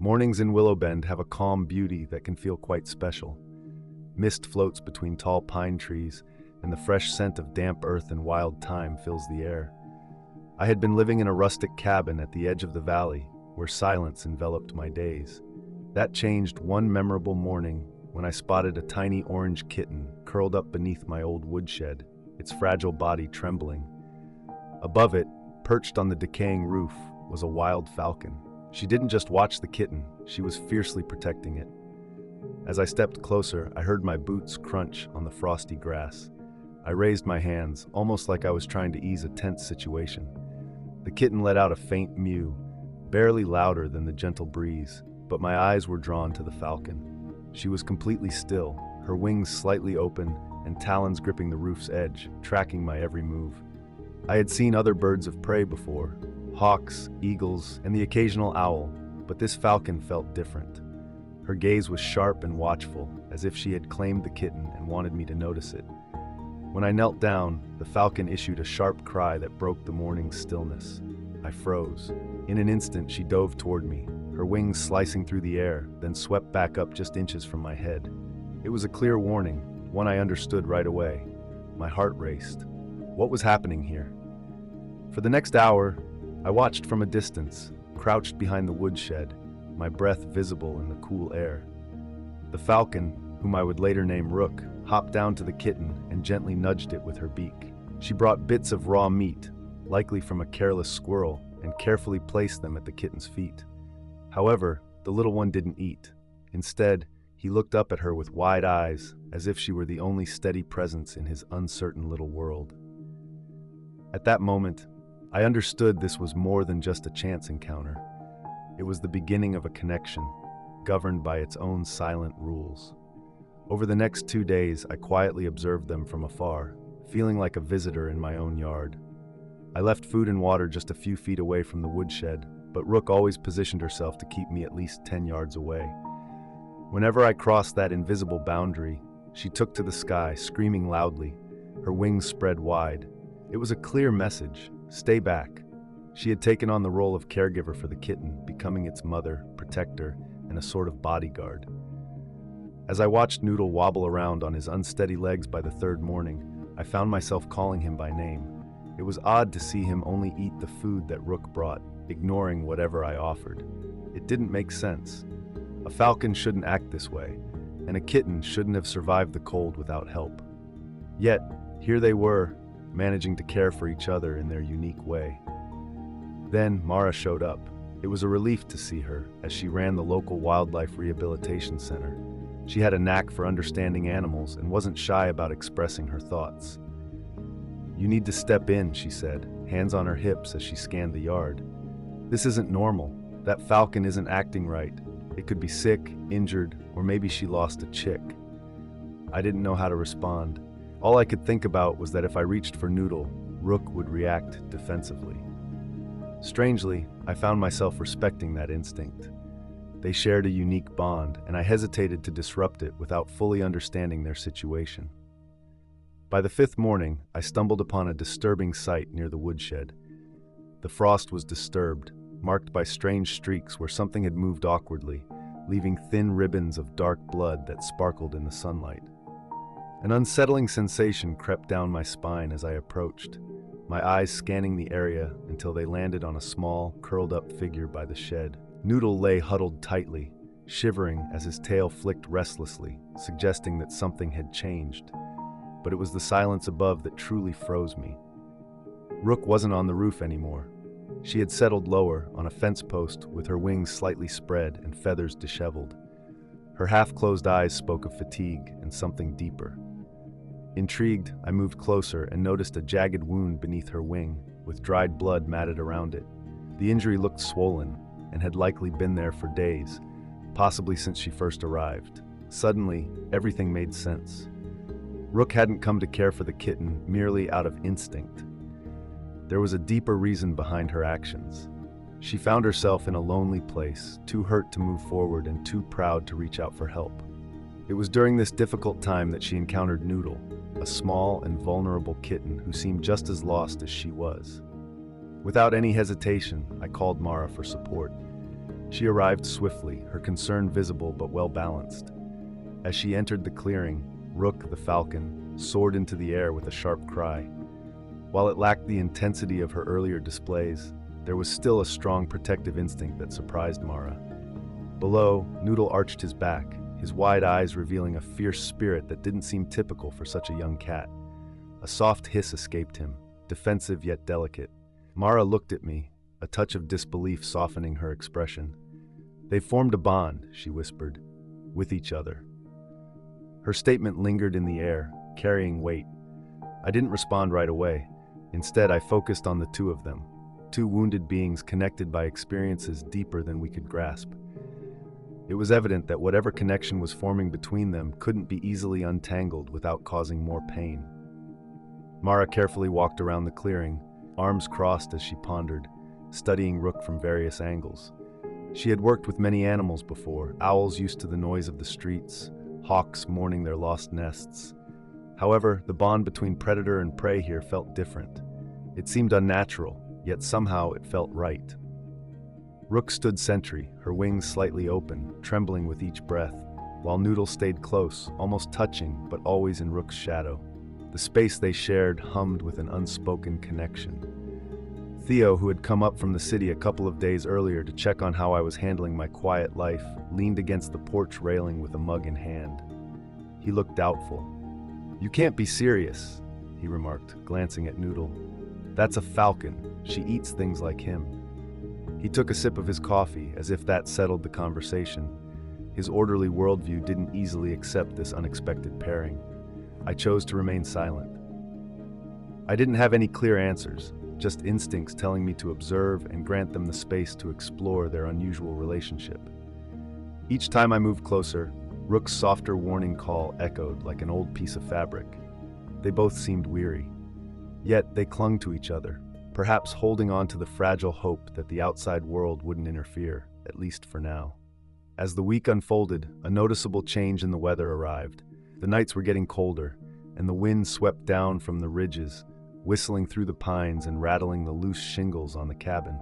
Mornings in Willowbend have a calm beauty that can feel quite special. Mist floats between tall pine trees, and the fresh scent of damp earth and wild thyme fills the air. I had been living in a rustic cabin at the edge of the valley, where silence enveloped my days. That changed one memorable morning when I spotted a tiny orange kitten curled up beneath my old woodshed, its fragile body trembling. Above it, perched on the decaying roof, was a wild falcon. She didn't just watch the kitten, she was fiercely protecting it. As I stepped closer, I heard my boots crunch on the frosty grass. I raised my hands, almost like I was trying to ease a tense situation. The kitten let out a faint mew, barely louder than the gentle breeze, but my eyes were drawn to the falcon. She was completely still, her wings slightly open and talons gripping the roof's edge, tracking my every move. I had seen other birds of prey before, hawks, eagles, and the occasional owl, but this falcon felt different. Her gaze was sharp and watchful, as if she had claimed the kitten and wanted me to notice it. When I knelt down, the falcon issued a sharp cry that broke the morning's stillness. I froze. In an instant, she dove toward me, her wings slicing through the air, then swept back up just inches from my head. It was a clear warning, one I understood right away. My heart raced. What was happening here? For the next hour, I watched from a distance, crouched behind the woodshed, my breath visible in the cool air. The falcon, whom I would later name Rook, hopped down to the kitten and gently nudged it with her beak. She brought bits of raw meat, likely from a careless squirrel, and carefully placed them at the kitten's feet. However, the little one didn't eat. Instead, he looked up at her with wide eyes, as if she were the only steady presence in his uncertain little world. At that moment, I understood this was more than just a chance encounter. It was the beginning of a connection, governed by its own silent rules. Over the next 2 days, I quietly observed them from afar, feeling like a visitor in my own yard. I left food and water just a few feet away from the woodshed, but Rook always positioned herself to keep me at least 10 yards away. Whenever I crossed that invisible boundary, she took to the sky, screaming loudly, her wings spread wide. It was a clear message: stay back. She had taken on the role of caregiver for the kitten, becoming its mother, protector, and a sort of bodyguard. As I watched Noodle wobble around on his unsteady legs by the third morning, I found myself calling him by name. It was odd to see him only eat the food that Rook brought, ignoring whatever I offered. It didn't make sense. A falcon shouldn't act this way, and a kitten shouldn't have survived the cold without help. Yet, here they were, managing to care for each other in their unique way. Then Mara showed up. It was a relief to see her, as she ran the local wildlife rehabilitation center. She had a knack for understanding animals and wasn't shy about expressing her thoughts. "You need to step in," she said, hands on her hips as she scanned the yard. "This isn't normal. That falcon isn't acting right. It could be sick, injured, or maybe she lost a chick." I didn't know how to respond. All I could think about was that if I reached for Noodle, Rook would react defensively. Strangely, I found myself respecting that instinct. They shared a unique bond, and I hesitated to disrupt it without fully understanding their situation. By the 5th morning, I stumbled upon a disturbing sight near the woodshed. The frost was disturbed, marked by strange streaks where something had moved awkwardly, leaving thin ribbons of dark blood that sparkled in the sunlight. An unsettling sensation crept down my spine as I approached, my eyes scanning the area until they landed on a small, curled-up figure by the shed. Noodle lay huddled tightly, shivering as his tail flicked restlessly, suggesting that something had changed. But it was the silence above that truly froze me. Rook wasn't on the roof anymore. She had settled lower, on a fence post, with her wings slightly spread and feathers disheveled. Her half-closed eyes spoke of fatigue and something deeper. Intrigued, I moved closer and noticed a jagged wound beneath her wing, with dried blood matted around it. The injury looked swollen, and had likely been there for days, possibly since she first arrived. Suddenly, everything made sense. Rook hadn't come to care for the kitten merely out of instinct. There was a deeper reason behind her actions. She found herself in a lonely place, too hurt to move forward and too proud to reach out for help. It was during this difficult time that she encountered Noodle, a small and vulnerable kitten who seemed just as lost as she was. Without any hesitation, I called Mara for support. She arrived swiftly, her concern visible but well-balanced. As she entered the clearing, Rook, the falcon, soared into the air with a sharp cry. While it lacked the intensity of her earlier displays, there was still a strong protective instinct that surprised Mara. Below, Noodle arched his back, his wide eyes revealing a fierce spirit that didn't seem typical for such a young cat. A soft hiss escaped him, defensive yet delicate. Mara looked at me, a touch of disbelief softening her expression. "They formed a bond," she whispered, "with each other." Her statement lingered in the air, carrying weight. I didn't respond right away. Instead, I focused on the two of them, two wounded beings connected by experiences deeper than we could grasp. It was evident that whatever connection was forming between them couldn't be easily untangled without causing more pain. Mara carefully walked around the clearing, arms crossed as she pondered, studying Rook from various angles. She had worked with many animals before, owls used to the noise of the streets, hawks mourning their lost nests. However, the bond between predator and prey here felt different. It seemed unnatural, yet somehow it felt right. Rook stood sentry, her wings slightly open, trembling with each breath, while Noodle stayed close, almost touching, but always in Rook's shadow. The space they shared hummed with an unspoken connection. Theo, who had come up from the city a couple of days earlier to check on how I was handling my quiet life, leaned against the porch railing with a mug in hand. He looked doubtful. "You can't be serious," he remarked, glancing at Noodle. "That's a falcon. She eats things like him." He took a sip of his coffee, as if that settled the conversation. His orderly worldview didn't easily accept this unexpected pairing. I chose to remain silent. I didn't have any clear answers, just instincts telling me to observe and grant them the space to explore their unusual relationship. Each time I moved closer, Rook's softer warning call echoed like an old piece of fabric. They both seemed weary. Yet they clung to each other, perhaps holding on to the fragile hope that the outside world wouldn't interfere, at least for now. As the week unfolded, a noticeable change in the weather arrived. The nights were getting colder, and the wind swept down from the ridges, whistling through the pines and rattling the loose shingles on the cabin.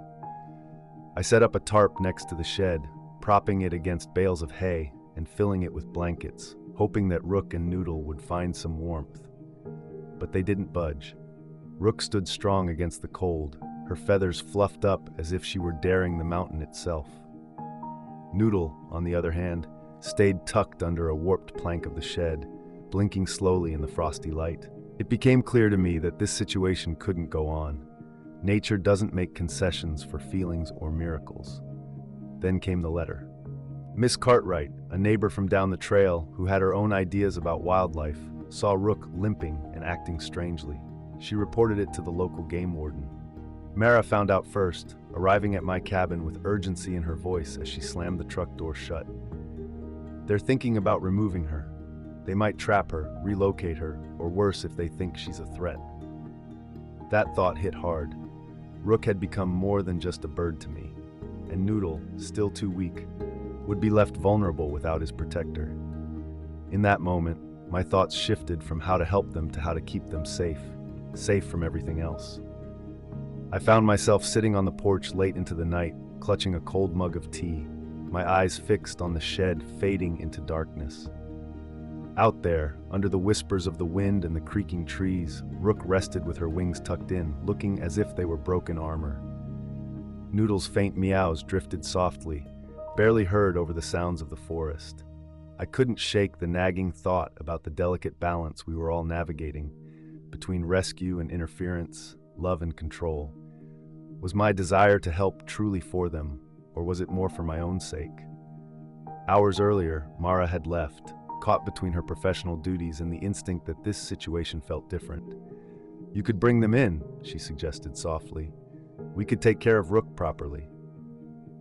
I set up a tarp next to the shed, propping it against bales of hay and filling it with blankets, hoping that Rook and Noodle would find some warmth. But they didn't budge. Rook stood strong against the cold, her feathers fluffed up as if she were daring the mountain itself. Noodle, on the other hand, stayed tucked under a warped plank of the shed, blinking slowly in the frosty light. It became clear to me that this situation couldn't go on. Nature doesn't make concessions for feelings or miracles. Then came the letter. Miss Cartwright, a neighbor from down the trail who had her own ideas about wildlife, saw Rook limping and acting strangely. She reported it to the local game warden. Mara found out first, arriving at my cabin with urgency in her voice as she slammed the truck door shut. "They're thinking about removing her. They might trap her, relocate her, or worse if they think she's a threat." That thought hit hard. Rook had become more than just a bird to me, and Noodle, still too weak, would be left vulnerable without his protector. In that moment, my thoughts shifted from how to help them to how to keep them safe from everything else. I found myself sitting on the porch late into the night, clutching a cold mug of tea, my eyes fixed on the shed fading into darkness. Out there, under the whispers of the wind and the creaking trees, Rook rested with her wings tucked in, looking as if they were broken armor. Noodle's faint meows drifted softly, barely heard over the sounds of the forest. I couldn't shake the nagging thought about the delicate balance we were all navigating, between rescue and interference, love and control. Was my desire to help truly for them, or was it more for my own sake? Hours earlier, Mara had left, caught between her professional duties and the instinct that this situation felt different. "You could bring them in," she suggested softly. "We could take care of Rook properly."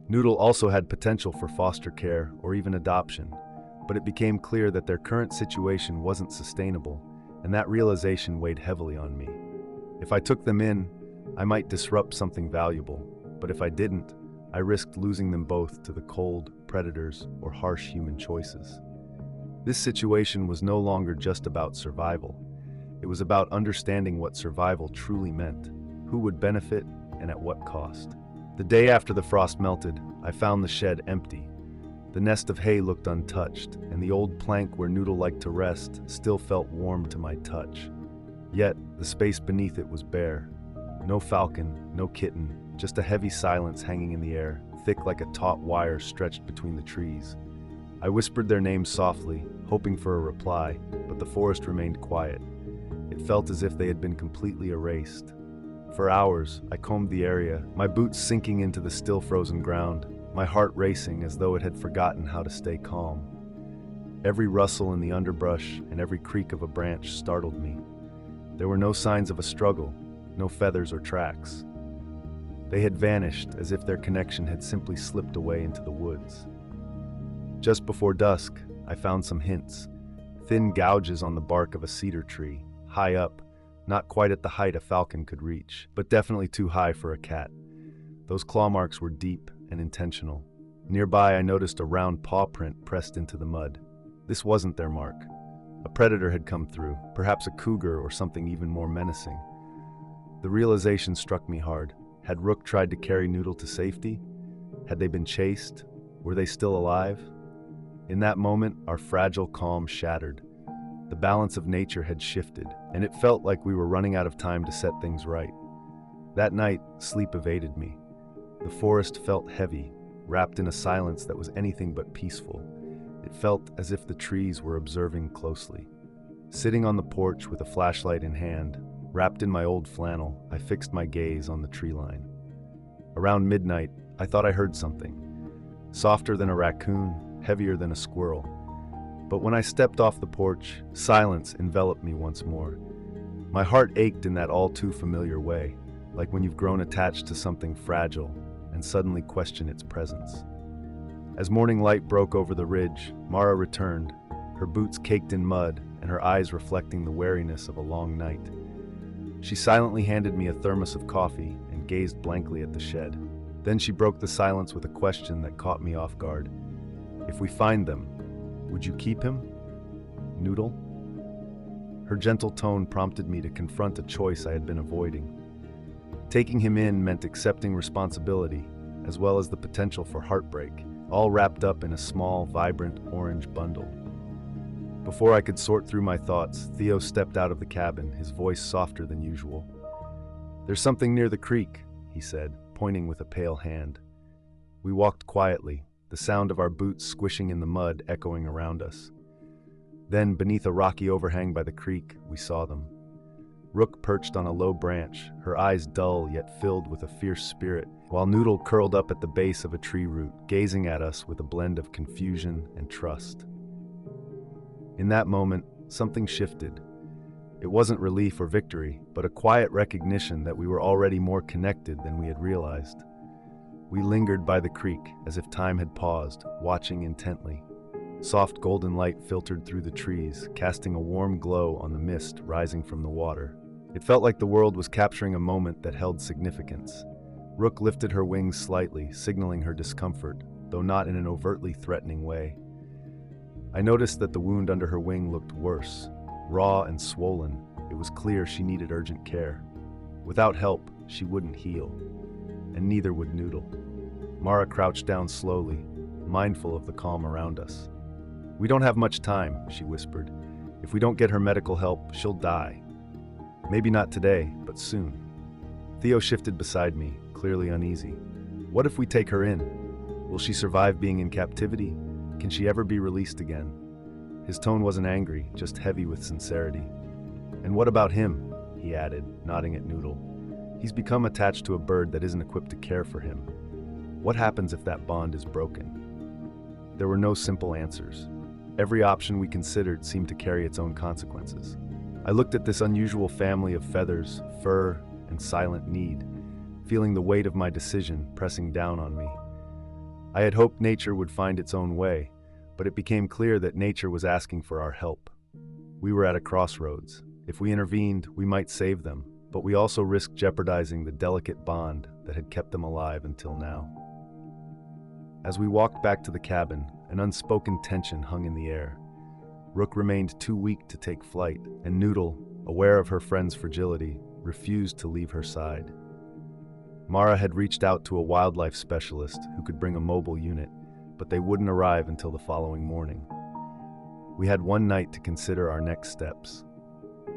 Noodle also had potential for foster care or even adoption, but it became clear that their current situation wasn't sustainable, and that realization weighed heavily on me. If I took them in, I might disrupt something valuable, but if I didn't, I risked losing them both to the cold, predators, or harsh human choices. This situation was no longer just about survival. It was about understanding what survival truly meant, who would benefit, and at what cost. The day after the frost melted, I found the shed empty. The nest of hay looked untouched, and the old plank where Noodle liked to rest still felt warm to my touch. Yet, the space beneath it was bare. No falcon, no kitten, just a heavy silence hanging in the air, thick like a taut wire stretched between the trees. I whispered their names softly, hoping for a reply, but the forest remained quiet. It felt as if they had been completely erased. For hours, I combed the area, my boots sinking into the still frozen ground, my heart racing as though it had forgotten how to stay calm. Every rustle in the underbrush and every creak of a branch startled me. There were no signs of a struggle, no feathers or tracks. They had vanished as if their connection had simply slipped away into the woods. Just before dusk, I found some hints. Thin gouges on the bark of a cedar tree, high up, not quite at the height a falcon could reach, but definitely too high for a cat. Those claw marks were deep and intentional. Nearby, I noticed a round paw print pressed into the mud. This wasn't their mark. A predator had come through, perhaps a cougar or something even more menacing. The realization struck me hard. Had Rook tried to carry Noodle to safety? Had they been chased? Were they still alive? In that moment, our fragile calm shattered. The balance of nature had shifted, and it felt like we were running out of time to set things right. That night, sleep evaded me. The forest felt heavy, wrapped in a silence that was anything but peaceful. It felt as if the trees were observing closely. Sitting on the porch with a flashlight in hand, wrapped in my old flannel, I fixed my gaze on the tree line. Around midnight, I thought I heard something. Softer than a raccoon, heavier than a squirrel. But when I stepped off the porch, silence enveloped me once more. My heart ached in that all-too-familiar way, like when you've grown attached to something fragile and suddenly question its presence. As morning light broke over the ridge, Mara returned, her boots caked in mud and her eyes reflecting the weariness of a long night. She silently handed me a thermos of coffee and gazed blankly at the shed. Then she broke the silence with a question that caught me off guard. "If we find them, would you keep him? Noodle?" Her gentle tone prompted me to confront a choice I had been avoiding. Taking him in meant accepting responsibility, as well as the potential for heartbreak, all wrapped up in a small, vibrant orange bundle. Before I could sort through my thoughts, Theo stepped out of the cabin, his voice softer than usual. "There's something near the creek," he said, pointing with a pale hand. We walked quietly, the sound of our boots squishing in the mud echoing around us. Then, beneath a rocky overhang by the creek, we saw them. Rook perched on a low branch, her eyes dull yet filled with a fierce spirit, while Noodle curled up at the base of a tree root, gazing at us with a blend of confusion and trust. In that moment, something shifted. It wasn't relief or victory, but a quiet recognition that we were already more connected than we had realized. We lingered by the creek, as if time had paused, watching intently. Soft golden light filtered through the trees, casting a warm glow on the mist rising from the water. It felt like the world was capturing a moment that held significance. Rook lifted her wings slightly, signaling her discomfort, though not in an overtly threatening way. I noticed that the wound under her wing looked worse. Raw and swollen, it was clear she needed urgent care. Without help, she wouldn't heal. And neither would Noodle. Mara crouched down slowly, mindful of the calm around us. "We don't have much time," she whispered. "If we don't get her medical help, she'll die. Maybe not today, but soon." Theo shifted beside me, clearly uneasy. "What if we take her in? Will she survive being in captivity? Can she ever be released again?" His tone wasn't angry, just heavy with sincerity. "And what about him?" he added, nodding at Noodle. "He's become attached to a bird that isn't equipped to care for him. What happens if that bond is broken?" There were no simple answers. Every option we considered seemed to carry its own consequences. I looked at this unusual family of feathers, fur, and silent need, feeling the weight of my decision pressing down on me. I had hoped nature would find its own way, but it became clear that nature was asking for our help. We were at a crossroads. If we intervened, we might save them, but we also risked jeopardizing the delicate bond that had kept them alive until now. As we walked back to the cabin, an unspoken tension hung in the air. Rook remained too weak to take flight, and Noodle, aware of her friend's fragility, refused to leave her side. Mara had reached out to a wildlife specialist who could bring a mobile unit, but they wouldn't arrive until the following morning. We had one night to consider our next steps.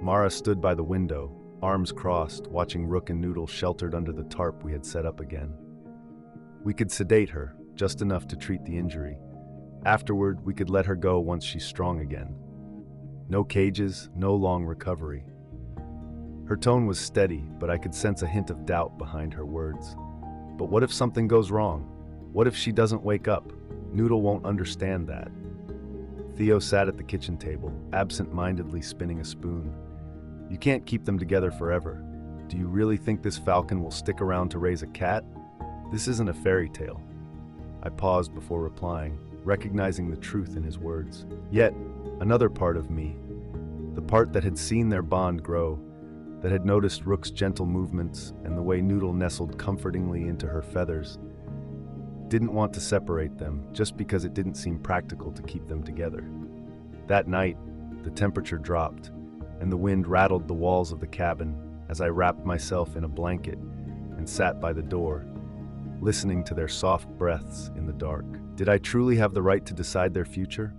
Mara stood by the window, arms crossed, watching Rook and Noodle sheltered under the tarp we had set up again. We could sedate her, just enough to treat the injury. Afterward, we could let her go once she's strong again. No cages, no long recovery. Her tone was steady, but I could sense a hint of doubt behind her words. But what if something goes wrong? What if she doesn't wake up? Noodle won't understand that. Theo sat at the kitchen table, absent-mindedly spinning a spoon. You can't keep them together forever. Do you really think this falcon will stick around to raise a cat? This isn't a fairy tale. I paused before replying, recognizing the truth in his words. Yet, another part of me, the part that had seen their bond grow, that had noticed Rook's gentle movements and the way Noodle nestled comfortingly into her feathers, didn't want to separate them just because it didn't seem practical to keep them together. That night, the temperature dropped, and the wind rattled the walls of the cabin as I wrapped myself in a blanket and sat by the door, listening to their soft breaths in the dark. Did I truly have the right to decide their future?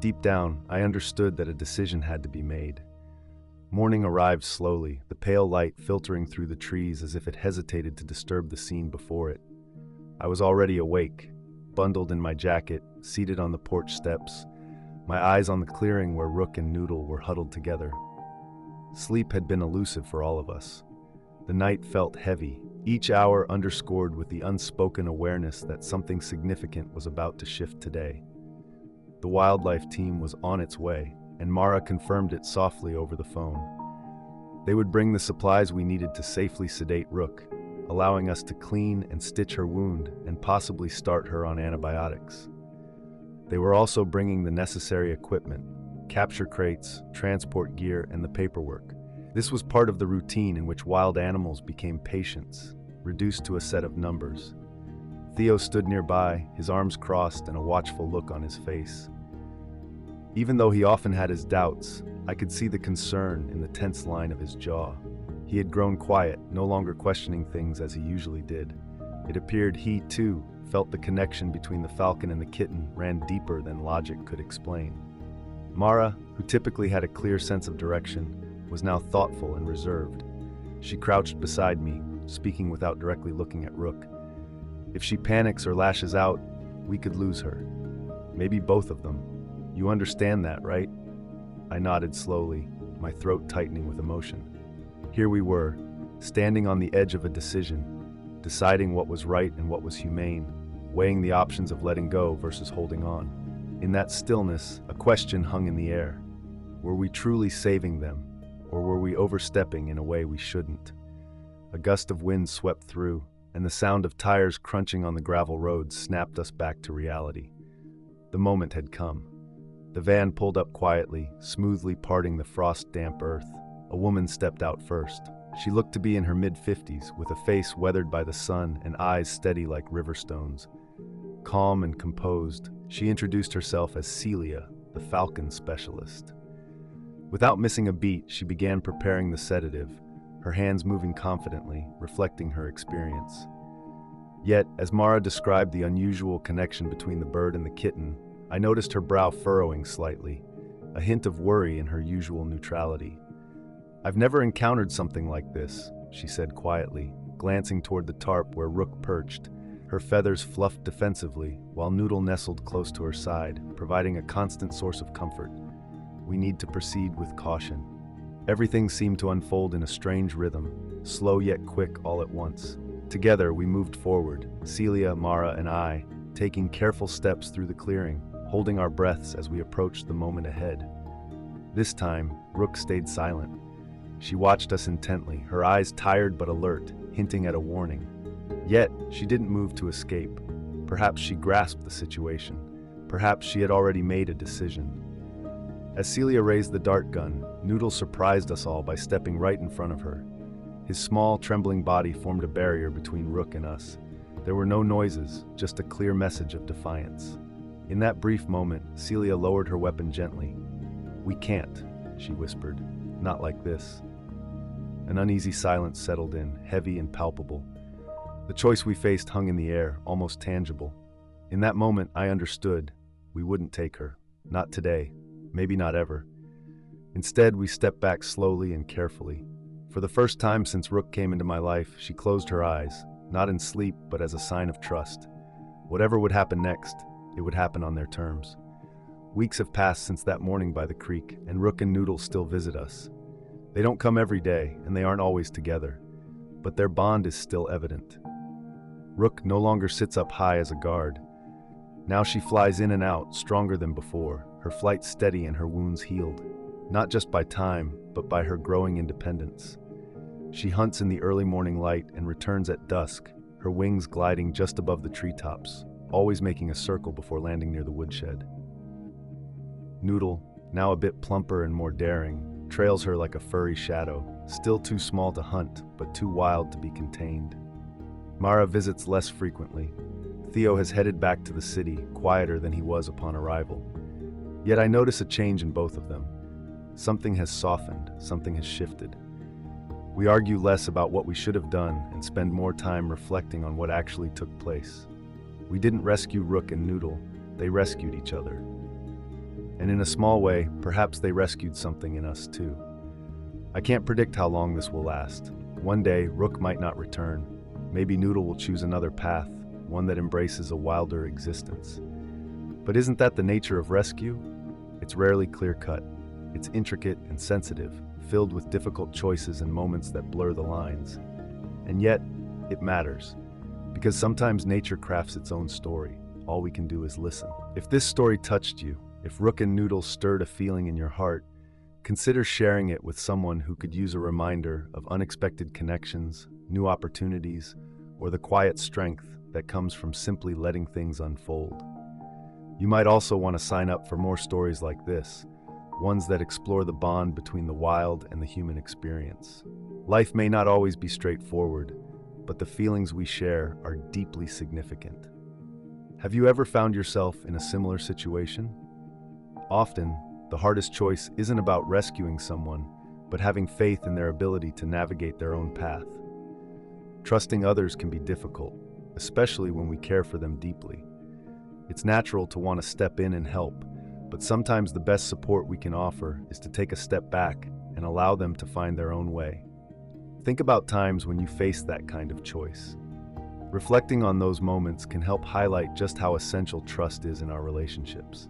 Deep down, I understood that a decision had to be made. Morning arrived slowly, the pale light filtering through the trees as if it hesitated to disturb the scene before it. I was already awake, bundled in my jacket, seated on the porch steps, my eyes on the clearing where Rook and Noodle were huddled together. Sleep had been elusive for all of us. The night felt heavy, each hour underscored with the unspoken awareness that something significant was about to shift today. The wildlife team was on its way, and Mara confirmed it softly over the phone. They would bring the supplies we needed to safely sedate Rook, allowing us to clean and stitch her wound and possibly start her on antibiotics. They were also bringing the necessary equipment, capture crates, transport gear, and the paperwork. This was part of the routine in which wild animals became patients, reduced to a set of numbers. Theo stood nearby, his arms crossed and a watchful look on his face. Even though he often had his doubts, I could see the concern in the tense line of his jaw. He had grown quiet, no longer questioning things as he usually did. It appeared he, too, felt the connection between the falcon and the kitten ran deeper than logic could explain. Mara, who typically had a clear sense of direction, was now thoughtful and reserved. She crouched beside me, speaking without directly looking at Rook. If she panics or lashes out, we could lose her. Maybe both of them. You understand that, right? I nodded slowly, my throat tightening with emotion. Here we were, standing on the edge of a decision, deciding what was right and what was humane, weighing the options of letting go versus holding on. In that stillness, a question hung in the air. Were we truly saving them, or were we overstepping in a way we shouldn't? A gust of wind swept through, and the sound of tires crunching on the gravel road snapped us back to reality. The moment had come. The van pulled up quietly, smoothly parting the frost-damp earth. A woman stepped out first. She looked to be in her mid-50s, with a face weathered by the sun and eyes steady like river stones. Calm and composed, she introduced herself as Celia, the falcon specialist. Without missing a beat, she began preparing the sedative, her hands moving confidently, reflecting her experience. Yet, as Mara described the unusual connection between the bird and the kitten, I noticed her brow furrowing slightly, a hint of worry in her usual neutrality. "I've never encountered something like this," she said quietly, glancing toward the tarp where Rook perched, her feathers fluffed defensively, while Noodle nestled close to her side, providing a constant source of comfort. "We need to proceed with caution." Everything seemed to unfold in a strange rhythm, slow yet quick all at once. Together we moved forward, Celia, Mara, and I, taking careful steps through the clearing, holding our breaths as we approached the moment ahead. This time, Rook stayed silent. She watched us intently, her eyes tired but alert, hinting at a warning. Yet, she didn't move to escape. Perhaps she grasped the situation. Perhaps she had already made a decision. As Celia raised the dart gun, Noodle surprised us all by stepping right in front of her. His small, trembling body formed a barrier between Rook and us. There were no noises, just a clear message of defiance. In that brief moment, Celia lowered her weapon gently. "We can't," she whispered. "Not like this." An uneasy silence settled in, heavy and palpable. The choice we faced hung in the air, almost tangible. In that moment, I understood we wouldn't take her. Not today, maybe not ever. Instead, we stepped back slowly and carefully. For the first time since Rook came into my life, she closed her eyes, not in sleep, but as a sign of trust. Whatever would happen next, it would happen on their terms. Weeks have passed since that morning by the creek, and Rook and Noodle still visit us. They don't come every day, and they aren't always together, but their bond is still evident. Rook no longer sits up high as a guard. Now she flies in and out, stronger than before, her flight steady and her wounds healed, not just by time, but by her growing independence. She hunts in the early morning light and returns at dusk, her wings gliding just above the treetops, always making a circle before landing near the woodshed. Noodle, now a bit plumper and more daring, trails her like a furry shadow, still too small to hunt, but too wild to be contained. Mara visits less frequently. Theo has headed back to the city, quieter than he was upon arrival. Yet I notice a change in both of them. Something has softened, something has shifted. We argue less about what we should have done and spend more time reflecting on what actually took place. We didn't rescue Rook and Noodle, they rescued each other. And in a small way, perhaps they rescued something in us too. I can't predict how long this will last. One day, Rook might not return. Maybe Noodle will choose another path, one that embraces a wilder existence. But isn't that the nature of rescue? It's rarely clear-cut. It's intricate and sensitive, filled with difficult choices and moments that blur the lines. And yet, it matters. Because sometimes nature crafts its own story. All we can do is listen. If this story touched you, if Rook and Noodle stirred a feeling in your heart, consider sharing it with someone who could use a reminder of unexpected connections, new opportunities, or the quiet strength that comes from simply letting things unfold. You might also want to sign up for more stories like this, ones that explore the bond between the wild and the human experience. Life may not always be straightforward, but the feelings we share are deeply significant. Have you ever found yourself in a similar situation? Often, the hardest choice isn't about rescuing someone, but having faith in their ability to navigate their own path. Trusting others can be difficult, especially when we care for them deeply. It's natural to want to step in and help, but sometimes the best support we can offer is to take a step back and allow them to find their own way. Think about times when you faced that kind of choice. Reflecting on those moments can help highlight just how essential trust is in our relationships.